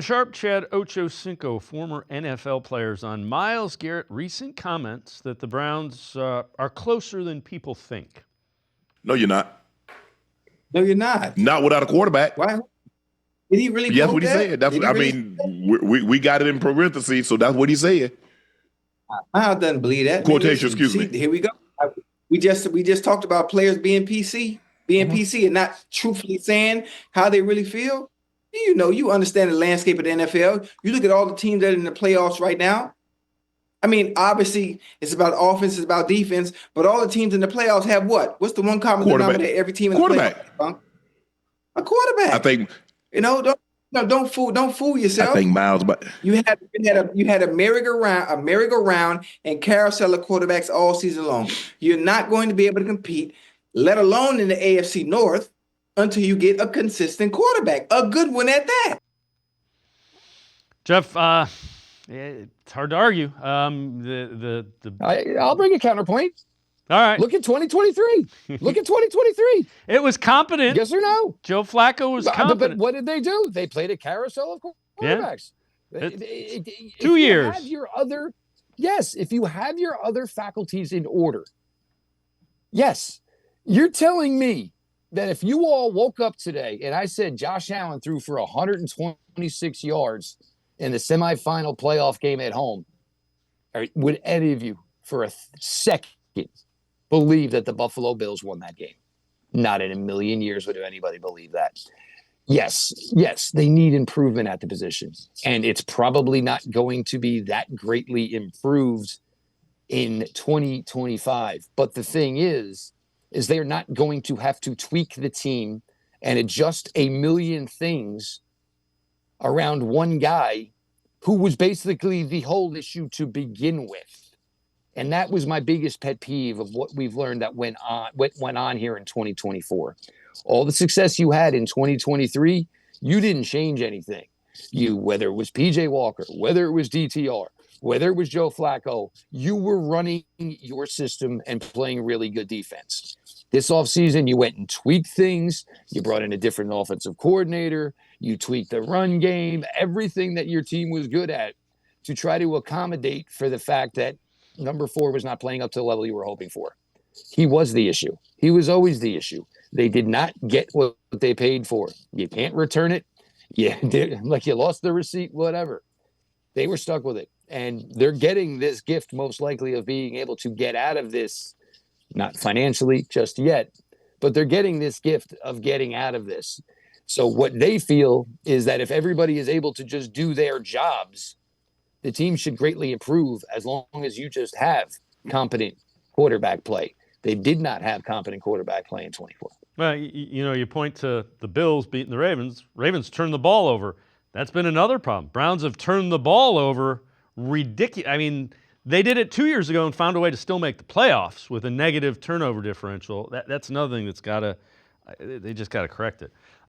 Sharpe, Chad Ochocinco, former NFL players, on Myles Garrett recent comments that the Browns are closer than people think. No, you're not. No, you're not. Not without a quarterback. Why? Did he really? Yes, what he said. That's what I mean. We got it in parentheses, so that's what he said. I don't believe that. Quotation, excuse me. Here we go. We just talked about players being PC, PC, and not truthfully saying how they really feel. You know, you understand the landscape of the NFL. You look at all the teams that are in the playoffs right now. I mean, obviously, it's about offense, it's about defense, but all the teams in the playoffs have what? What's the one common denominator? Every team in the playoffs. A quarterback. I think. You know, don't fool yourself. I think Myles, but you had a merry-go-round and carousel of quarterbacks all season long. You're not going to be able to compete, let alone in the AFC North, until you get a consistent quarterback, a good one at that. Jeff, it's hard to argue. I'll bring a counterpoint. All right. Look at 2023. Look at 2023. It was competent. Yes or no? Joe Flacco was competent. But what did they do? They played a carousel of quarterbacks. Yeah. 2 years. If you have your other faculties in order, yes, you're telling me that if you all woke up today and I said Josh Allen threw for 126 yards in the semifinal playoff game at home, would any of you for a second believe that the Buffalo Bills won that game? Not in a million years would anybody believe that. Yes, they need improvement at the position. And it's probably not going to be that greatly improved in 2025. But the thing is they're not going to have to tweak the team and adjust a million things around one guy who was basically the whole issue to begin with. And that was my biggest pet peeve of what we've learned that went on here in 2024. All the success you had in 2023, you didn't change anything. Whether it was PJ Walker, whether it was DTR, whether it was Joe Flacco, you were running your system and playing really good defense. This offseason, you went and tweaked things. You brought in a different offensive coordinator. You tweaked the run game, everything that your team was good at to try to accommodate for the fact that number 4 was not playing up to the level you were hoping for. He was the issue. He was always the issue. They did not get what they paid for. You can't return it. You lost the receipt, whatever. They were stuck with it. And they're getting this gift most likely of being able to get out of this, not financially just yet, but they're getting this gift of getting out of this. So what they feel is that if everybody is able to just do their jobs, the team should greatly improve as long as you just have competent quarterback play. They did not have competent quarterback play in 24. Well, you point to the Bills beating the Ravens. Ravens turned the ball over. That's been another problem. Browns have turned the ball over ridiculous. I mean, they did it 2 years ago and found a way to still make the playoffs with a negative turnover differential. That's another thing they just got to correct it.